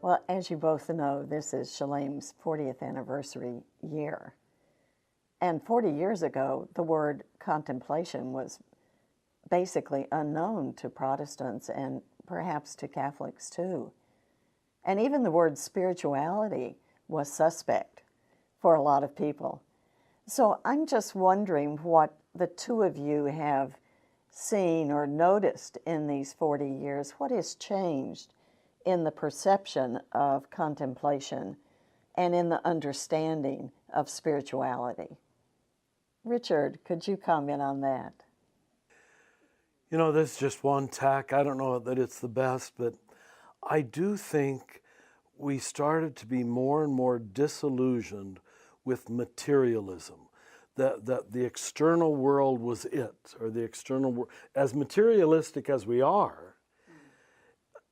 Well, as you both know, this is Shalem's 40th anniversary year. And 40 years ago, the word contemplation was basically unknown to Protestants and perhaps to Catholics too. And even the word spirituality was suspect for a lot of people. So I'm just wondering what the two of you have seen or noticed in these 40 years. What has changed in the perception of contemplation and in the understanding of spirituality? Richard, could you comment on that? You know, this is just one tack. I don't know that it's the best, but I do think we started to be more and more disillusioned with materialism. That the external world was it, or the external world, as materialistic as we are,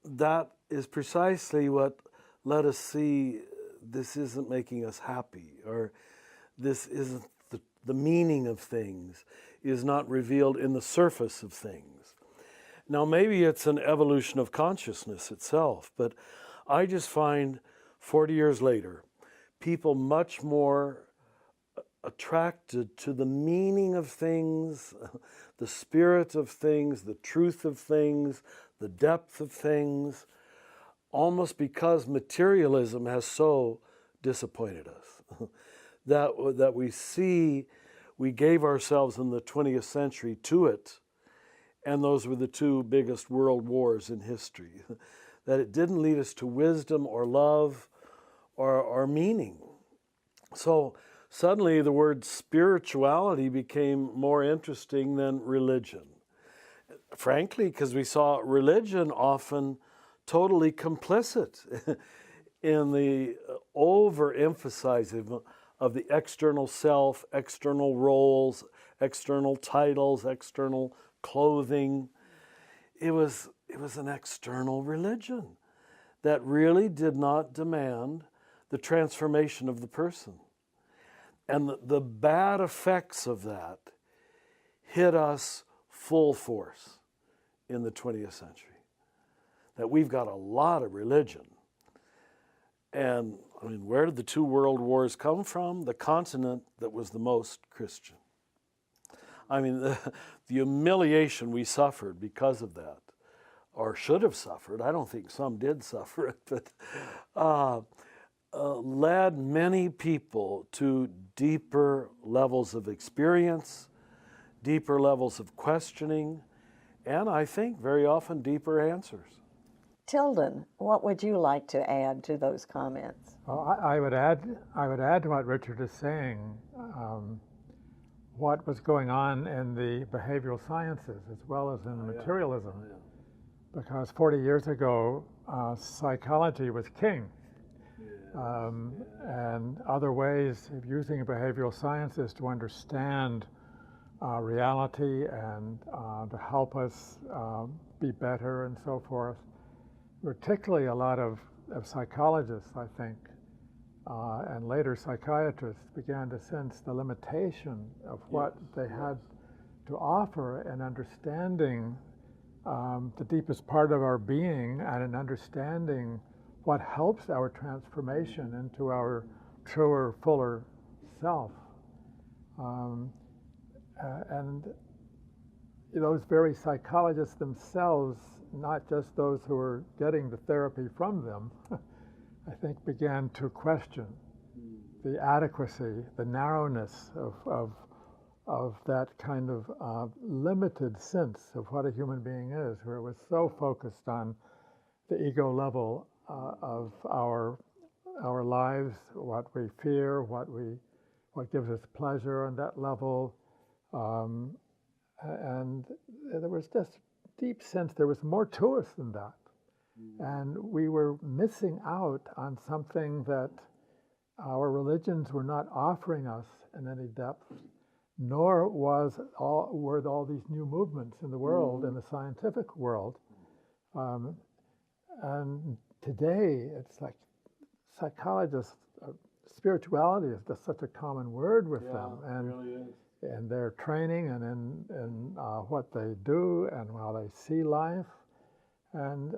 that is precisely what let us see this isn't making us happy, or this isn't the meaning of things is not revealed in the surface of things. Now, maybe it's an evolution of consciousness itself, but I just find 40 years later, people much more attracted to the meaning of things, the spirit of things, the truth of things, the depth of things, almost because materialism has so disappointed us. that we see we gave ourselves in the 20th century to it, and those were the two biggest world wars in history, that it didn't lead us to wisdom or love or meaning. So suddenly the word spirituality became more interesting than religion. Frankly, because we saw religion often totally complicit in the overemphasizing of the external self, external roles, external titles, external clothing. It was an external religion that really did not demand the transformation of the person. And the bad effects of that hit us full force in the 20th century. That we've got a lot of religion. And I mean, where did the two world wars come from? The continent that was the most Christian. I mean, the humiliation we suffered because of that, or should have suffered, I don't think some did suffer it, but led many people to deeper levels of experience, deeper levels of questioning, and I think very often deeper answers. Tilden, what would you like to add to those comments? Well, I would add to what Richard is saying. What was going on in the behavioral sciences as well as in materialism, because 40 years ago, psychology was king, and other ways of using behavioral sciences to understand reality and to help us be better and so forth. Particularly a lot of psychologists, I think, and later psychiatrists began to sense the limitation of what they had to offer in understanding the deepest part of our being and in understanding what helps our transformation into our truer, fuller self. And those very psychologists themselves, not just those who were getting the therapy from them, I think began to question the adequacy, the narrowness of that kind of limited sense of what a human being is, where it was so focused on the ego level of our lives, what we fear, what gives us pleasure on that level, and there was just deep sense there was more to us than that. And we were missing out on something that our religions were not offering us in any depth, nor were all these new movements in the world, in the scientific world. And today, it's like psychologists, spirituality is just such a common word with them. And it really is. In their training and in what they do and how they see life. And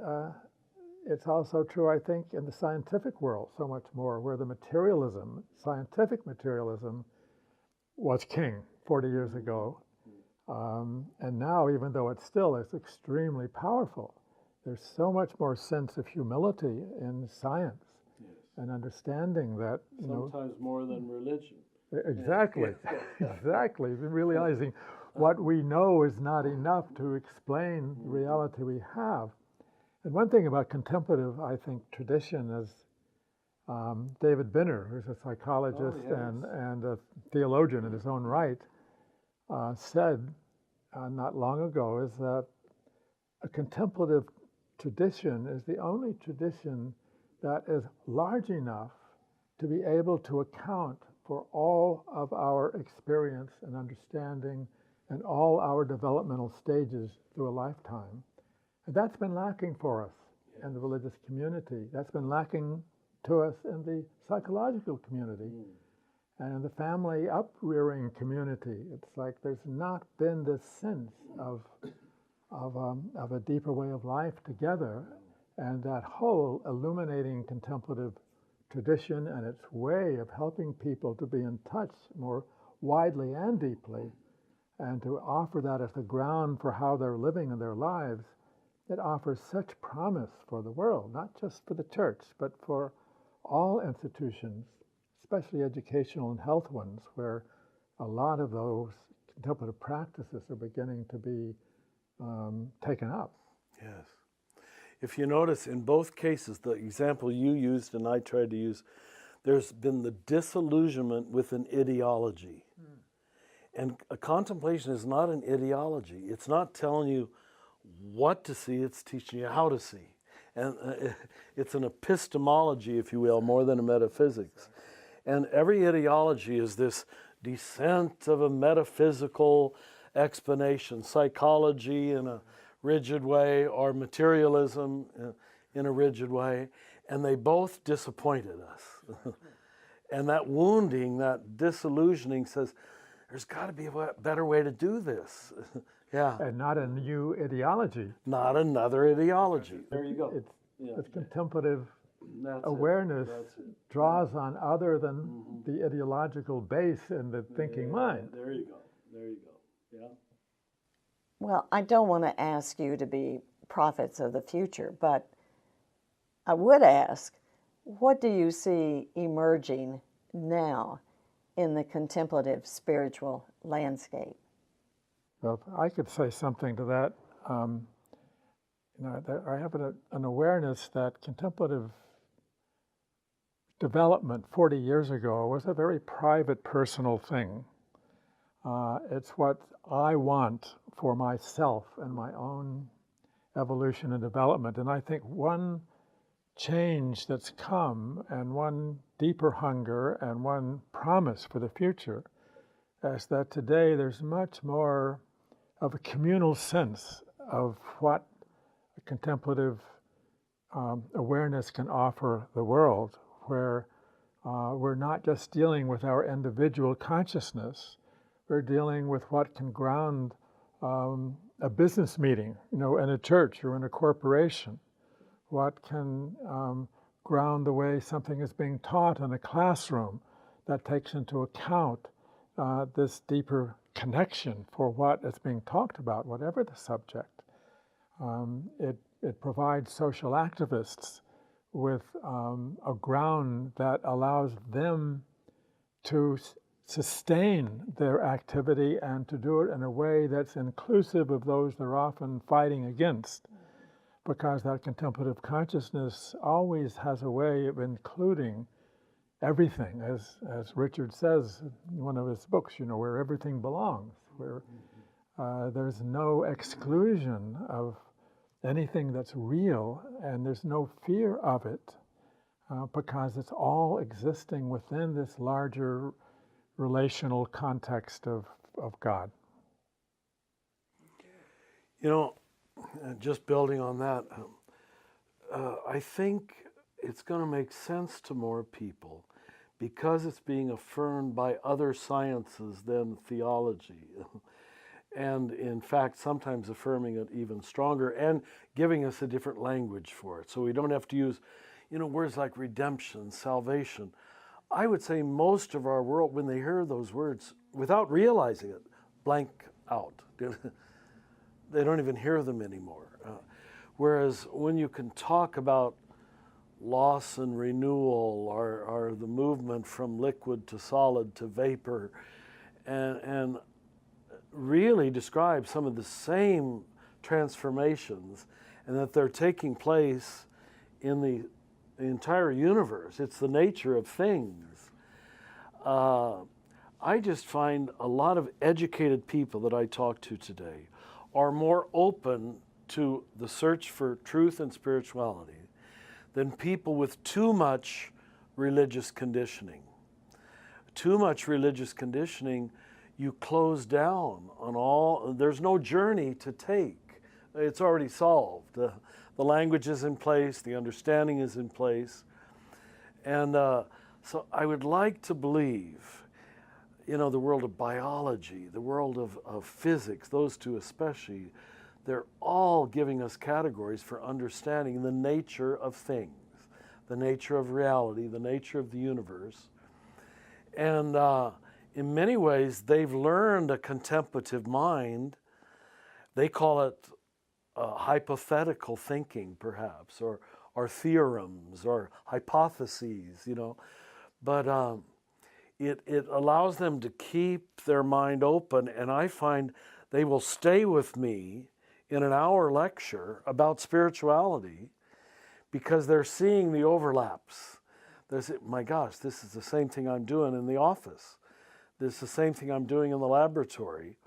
it's also true, I think, in the scientific world so much more, where the materialism, scientific materialism, was king 40 years ago. And now, even though it still is extremely powerful, there's so much more sense of humility in science and understanding that, Sometimes more than religion. exactly, exactly, realizing what we know is not enough to explain the reality we have. And one thing about contemplative, I think, tradition is David Binner, who's a psychologist and a theologian in his own right, said not long ago is that a contemplative tradition is the only tradition that is large enough to be able to account for all of our experience and understanding and all our developmental stages through a lifetime. And that's been lacking for us in the religious community. That's been lacking to us in the psychological community and in the family uprearing community. It's like there's not been this sense of a deeper way of life together, and that whole illuminating contemplative tradition and its way of helping people to be in touch more widely and deeply, and to offer that as the ground for how they're living in their lives, it offers such promise for the world, not just for the church, but for all institutions, especially educational and health ones, where a lot of those contemplative practices are beginning to be taken up. Yes. If you notice, in both cases, the example you used and I tried to use, there's been the disillusionment with an ideology. And a contemplation is not an ideology. It's not telling you what to see, it's teaching you how to see. And it's an epistemology, if you will, more than a metaphysics. And every ideology is this descent of a metaphysical explanation, psychology in a rigid way or materialism in a rigid way, and they both disappointed us. And that wounding, that disillusioning says, there's got to be a better way to do this. Yeah. And not a new ideology. Not another ideology. There you go. It's contemplative awareness draws on other than the ideological base in the thinking mind. There you go. There you go. Yeah. Well, I don't want to ask you to be prophets of the future, but I would ask, what do you see emerging now in the contemplative spiritual landscape? Well, if I could say something to that. I have an awareness that contemplative development 40 years ago was a very private, personal thing. It's what I want for myself and my own evolution and development. And I think one change that's come, and one deeper hunger, and one promise for the future, is that today there's much more of a communal sense of what a contemplative awareness can offer the world, where we're not just dealing with our individual consciousness, we're dealing with what can ground a business meeting, in a church or in a corporation, what can ground the way something is being taught in a classroom that takes into account this deeper connection for what is being talked about, whatever the subject. It provides social activists with a ground that allows them to sustain their activity and to do it in a way that's inclusive of those they're often fighting against, because that contemplative consciousness always has a way of including everything, as Richard says in one of his books, where everything belongs, where there's no exclusion of anything that's real, and there's no fear of it, because it's all existing within this larger relational context of God. Just building on that, I think it's going to make sense to more people because it's being affirmed by other sciences than theology. and in fact, sometimes affirming it even stronger and giving us a different language for it. So we don't have to use, words like redemption, salvation. I would say most of our world, when they hear those words, without realizing it, blank out. They don't even hear them anymore. Whereas when you can talk about loss and renewal, or the movement from liquid to solid to vapor, and really describe some of the same transformations, and that they're taking place in the entire universe. It's the nature of things. I just find a lot of educated people that I talk to today are more open to the search for truth and spirituality than people with too much religious conditioning. Too much religious conditioning, you close down on all, there's no journey to take. It's already solved. The language is in place, the understanding is in place. And so I would like to believe, the world of biology, the world of physics, those two especially, they're all giving us categories for understanding the nature of things, the nature of reality, the nature of the universe. And in many ways, they've learned a contemplative mind. They call it hypothetical thinking, perhaps, or theorems, or hypotheses, But it allows them to keep their mind open, and I find they will stay with me in an hour lecture about spirituality because they're seeing the overlaps. They say, my gosh, this is the same thing I'm doing in the office. This is the same thing I'm doing in the laboratory.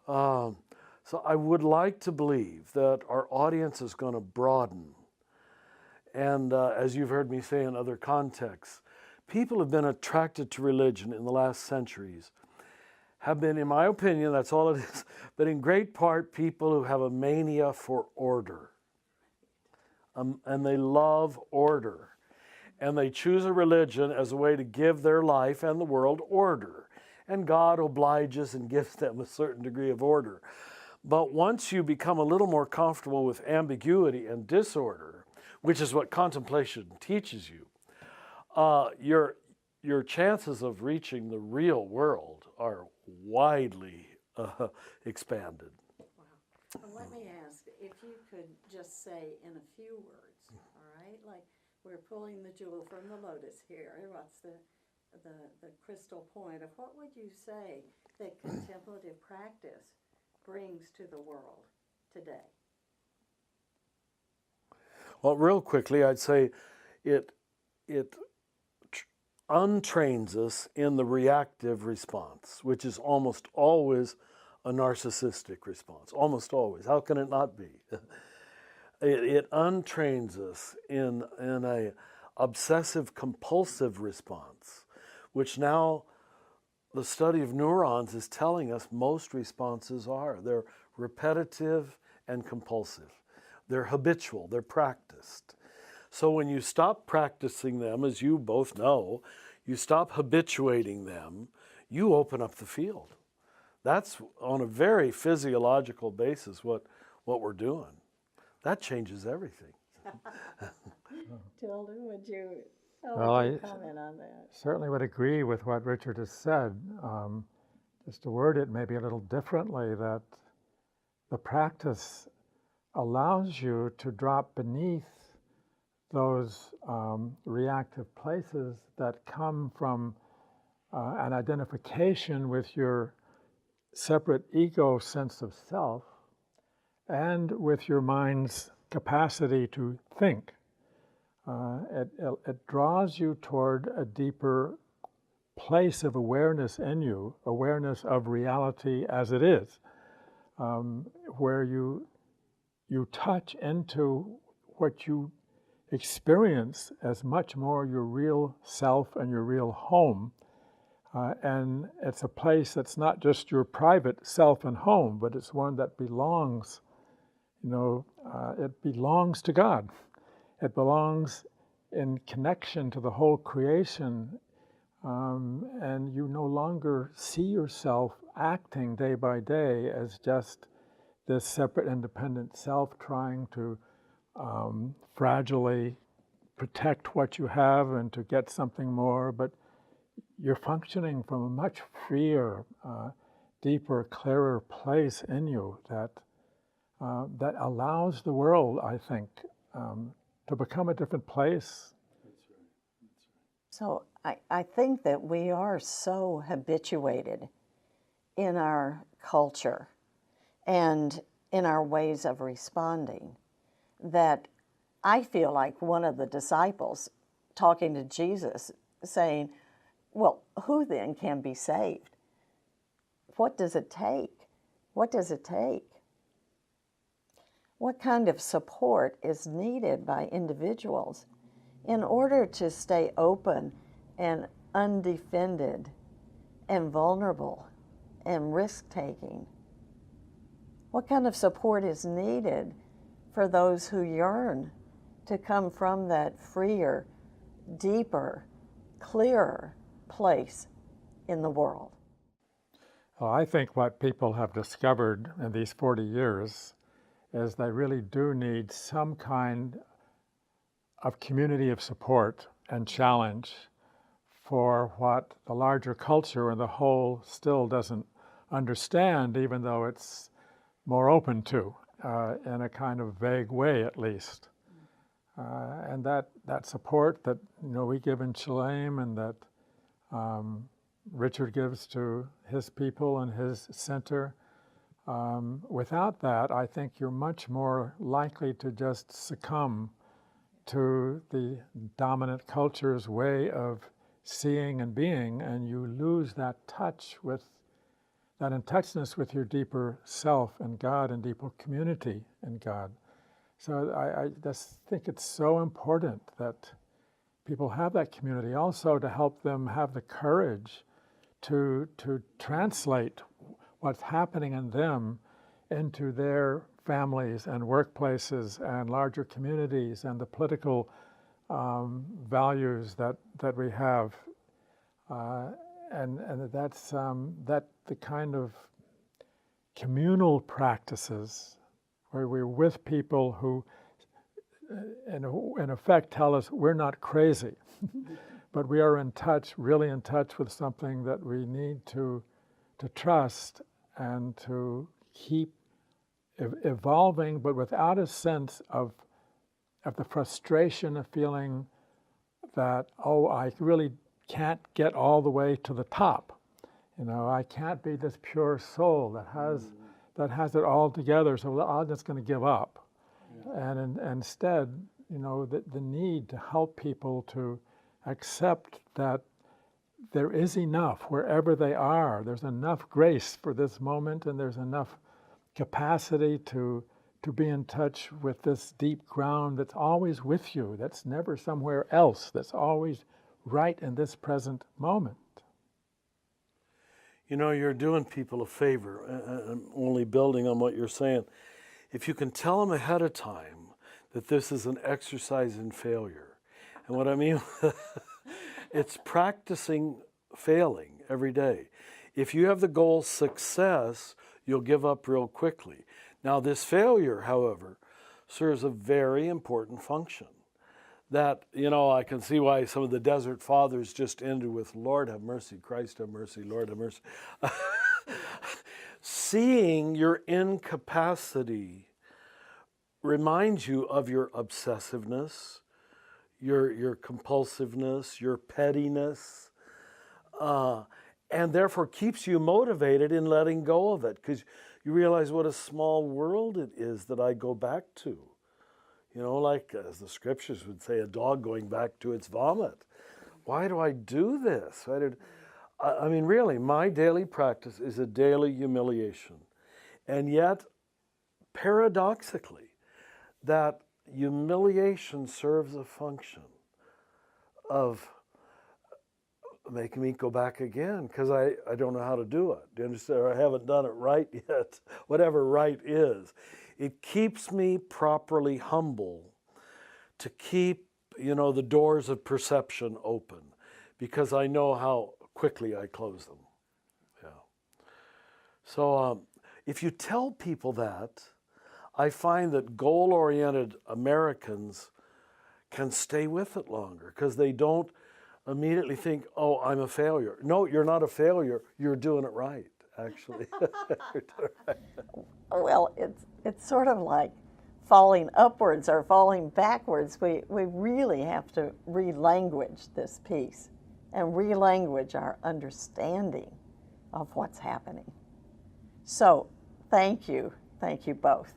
So I would like to believe that our audience is going to broaden. And as you've heard me say in other contexts, people have been attracted to religion in the last centuries have been, in my opinion, that's all it is, but in great part people who have a mania for order. And they love order. And they choose a religion as a way to give their life and the world order. And God obliges and gives them a certain degree of order. But once you become a little more comfortable with ambiguity and disorder, which is what contemplation teaches you, your chances of reaching the real world are widely expanded. Wow. Well, let me ask, if you could just say in a few words, all right? Like, we're pulling the jewel from the lotus here. What's the crystal point of what would you say that contemplative practice brings to the world today? Well, real quickly, I'd say it untrains us in the reactive response, which is almost always a narcissistic response. Almost always. How can it not be? It untrains us in a obsessive compulsive response, which now the study of neurons is telling us most responses are. They're repetitive and compulsive. They're habitual, they're practiced. So when you stop practicing them, as you both know, you stop habituating them, you open up the field. That's on a very physiological basis what we're doing. That changes everything. Tilden, would you comment on that? Certainly would agree with what Richard has said. Just to word it maybe a little differently, that the practice allows you to drop beneath those reactive places that come from an identification with your separate ego sense of self and with your mind's capacity to think. It draws you toward a deeper place of awareness in you, awareness of reality as it is, where you touch into what you experience as much more your real self and your real home. And it's a place that's not just your private self and home, but it's one that belongs, it belongs to God. It belongs in connection to the whole creation and you no longer see yourself acting day by day as just this separate, independent self trying to fragilely protect what you have and to get something more, but you're functioning from a much freer, deeper, clearer place in you that allows the world, I think, to become a different place. So I think that we are so habituated in our culture and in our ways of responding that I feel like one of the disciples talking to Jesus saying, well, who then can be saved? What does it take? What does it take? What kind of support is needed by individuals in order to stay open and undefended and vulnerable and risk-taking? What kind of support is needed for those who yearn to come from that freer, deeper, clearer place in the world? Well, I think what people have discovered in these 40 years is they really do need some kind of community of support and challenge for what the larger culture and the whole still doesn't understand, even though it's more open to, in a kind of vague way at least. And that support that we give in Shalem and that Richard gives to his people and his center, without that, I think you're much more likely to just succumb to the dominant culture's way of seeing and being, and you lose that touch with, that in touchness with your deeper self and God and deeper community in God. So I just think it's so important that people have that community also to help them have the courage to translate what's happening in them into their families and workplaces and larger communities and the political values that we have. And that's that the kind of communal practices where we're with people who in effect tell us we're not crazy, but we are in touch, really in touch with something that we need to trust and to keep evolving, but without a sense of the frustration of feeling that, oh, I really can't get all the way to the top. I can't be this pure soul that has it all together, so I'm just going to give up. Yeah. And instead, the need to help people to accept that there is enough wherever they are. There's enough grace for this moment, and there's enough capacity to be in touch with this deep ground that's always with you, that's never somewhere else, that's always right in this present moment. You're doing people a favor, and only building on what you're saying. If you can tell them ahead of time that this is an exercise in failure, and what I mean, it's practicing failing every day. If you have the goal success, you'll give up real quickly. Now, this failure, however, serves a very important function. That, I can see why some of the Desert Fathers just ended with, Lord have mercy, Christ have mercy, Lord have mercy. Seeing your incapacity reminds you of your obsessiveness, your compulsiveness, your pettiness, and therefore keeps you motivated in letting go of it, because you realize what a small world it is that I go back to. Like as the scriptures would say, a dog going back to its vomit. Why do I do this? Really, my daily practice is a daily humiliation. And yet, paradoxically, that humiliation serves a function of making me go back again, because I don't know how to do it. Do you understand? Or I haven't done it right yet, whatever right is. It keeps me properly humble to keep, the doors of perception open, because I know how quickly I close them. Yeah. So if you tell people that, I find that goal-oriented Americans can stay with it longer because they don't immediately think, oh, I'm a failure. No, you're not a failure. You're doing it right, actually. You're doing it right. Well, it's sort of like falling upwards or falling backwards. We really have to re-language this piece and re-language our understanding of what's happening. So thank you both.